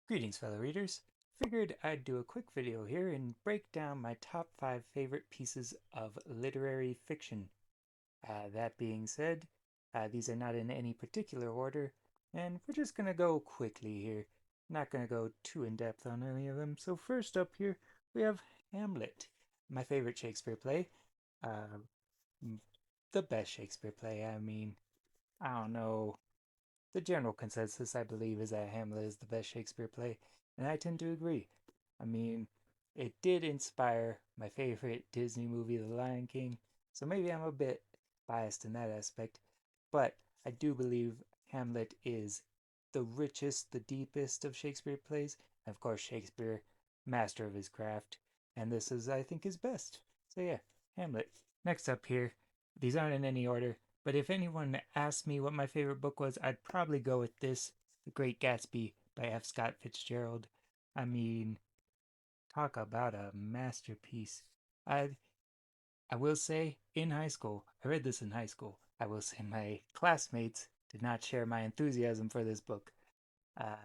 Greetings, fellow readers. Figured I'd do a quick video here and break down my top 5 favorite pieces of literary fiction. That being said, these are not in any particular order, and we're just gonna go quickly here. Not gonna go too in depth on any of them. So, first up here, we have Hamlet, my favorite Shakespeare play. Uh, the best Shakespeare play. I don't know. The general consensus, I believe, is that Hamlet is the best Shakespeare play, and I tend to agree. I mean, it did inspire my favorite Disney movie, The Lion King, so maybe I'm a bit biased in that aspect, but I do believe Hamlet is the richest, the deepest of Shakespeare plays, and of course, Shakespeare, master of his craft, and this is, I think, his best. So yeah, Hamlet. Next up here, these aren't in any order, but if anyone asked me what my favorite book was, I'd probably go with this, The Great Gatsby by F. Scott Fitzgerald. I mean, talk about a masterpiece. I I will say in high school, I read this in high school. I will say my classmates did not share my enthusiasm for this book.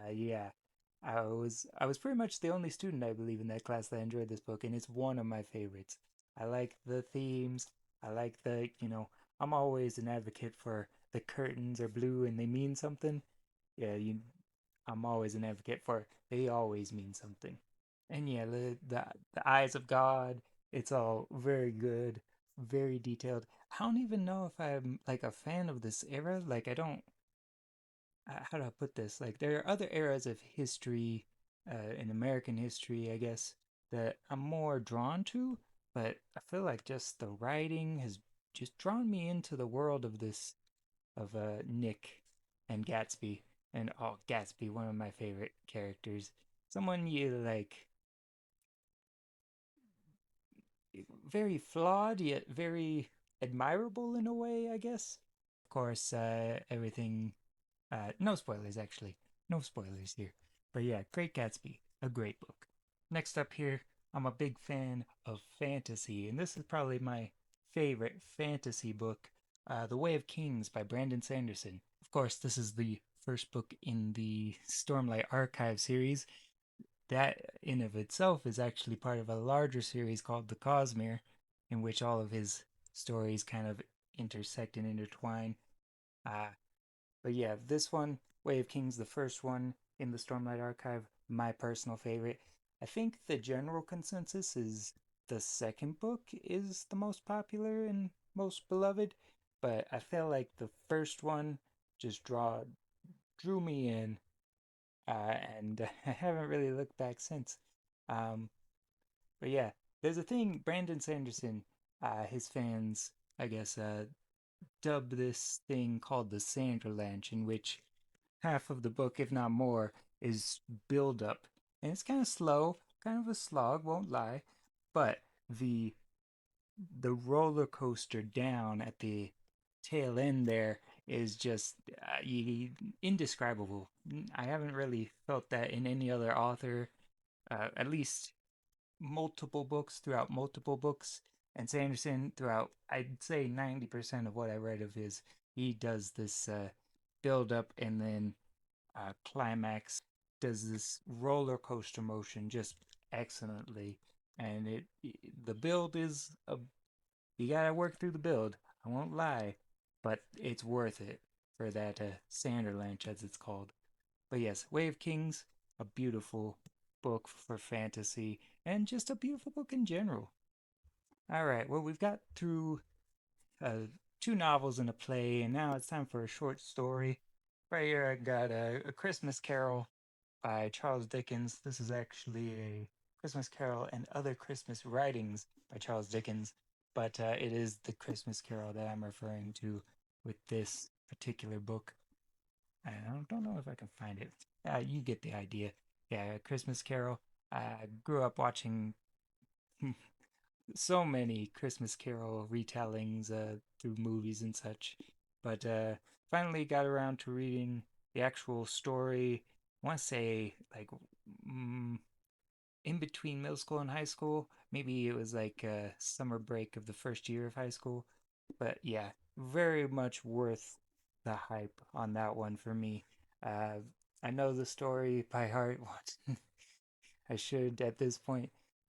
Yeah, I was pretty much the only student I believe in that class that enjoyed this book, and it's one of my favorites. I like the themes. I like I'm always an advocate for the curtains are blue and they mean something. Yeah, I'm always an advocate for they always mean something. And yeah, the eyes of God, it's all very good, very detailed. I don't even know if I'm like a fan of this era. Like I don't how do I put this? Like there are other eras of history, in American history, I guess, that I'm more drawn to, but I feel like just the writing has just drawn me into the world of this of Nick and Gatsby. And oh, Gatsby, one of my favorite characters. Someone you like very flawed yet very admirable in a way, I guess. Of course, everything. No spoilers, actually. No spoilers here. But yeah, Great Gatsby, a great book. Next up here, I'm a big fan of fantasy, and this is probably my favorite fantasy book, The Way of Kings by Brandon Sanderson. Of course, this is the first book in the Stormlight Archive series. That in of itself is actually part of a larger series called The Cosmere, in which all of his stories kind of intersect and intertwine. Uh, but yeah, this one, Way of Kings, the first one in the Stormlight Archive, my personal favorite. I think the general consensus is the second book is the most popular and most beloved, but I feel like the first one just drew me in, and I haven't really looked back since. Um, but yeah, there's a thing Brandon Sanderson, his fans, I guess, dub this thing called the Sanderlanche, in which half of the book, if not more, is build up. And it's kind of slow, kind of a slog, won't lie, but the the roller coaster down at the tail end there is just indescribable. I haven't really felt that in any other author, at least multiple books throughout multiple books. And Sanderson, throughout, I'd say 90% of what I read of his, he does this build up and then climax, does this roller coaster motion just excellently. And the build is you gotta work through the build. I won't lie, but it's worth it for that Sanderlanche as it's called. But yes, Way of Kings, a beautiful book for fantasy and just a beautiful book in general. All right, well we've got through uh, two novels and a play, and now it's time for a short story. Right here, I got a Christmas Carol by Charles Dickens. This is actually a Christmas Carol and Other Christmas Writings by Charles Dickens, but it is the Christmas Carol that I'm referring to with this particular book. I don't know if I can find it. You get the idea. Yeah, Christmas Carol. I grew up watching so many Christmas Carol retellings through movies and such, but finally got around to reading the actual story. I want to say like mm, in between middle school and high school. Maybe it was like summer break of the first year of high school. But yeah, very much worth the hype on that one for me. I know the story by heart. I should at this point,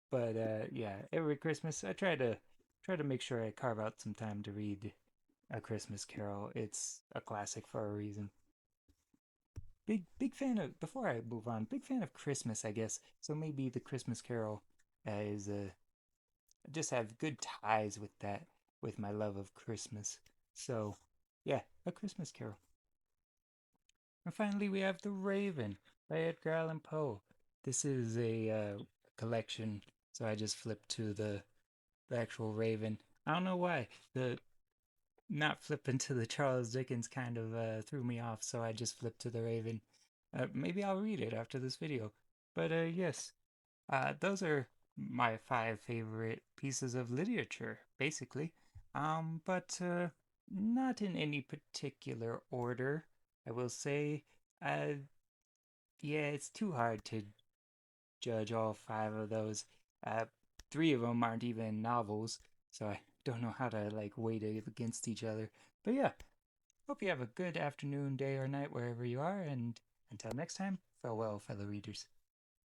but yeah, every Christmas I try to make sure I carve out some time to read A Christmas Carol. It's a classic for a reason. Big fan of. Before I move on, big fan of Christmas, I guess. So maybe The Christmas Carol is a just have good ties with that, with my love of Christmas. So yeah, A Christmas Carol. And finally, we have The Raven by Edgar Allan Poe. This is a collection, so I just flipped to the actual Raven. I don't know why. The not flipping to the Charles Dickens kind of threw me off, so I just flipped to the Raven. Maybe I'll read it after this video. But yes, those are my five favorite pieces of literature, basically. But not in any particular order, I will say. Uh, yeah, it's too hard to judge all five of those. Uh, three of them aren't even novels, so I don't know how to like weigh it against each other. But yeah, hope you have a good afternoon, day, or night wherever you are, and until next time, farewell, fellow readers.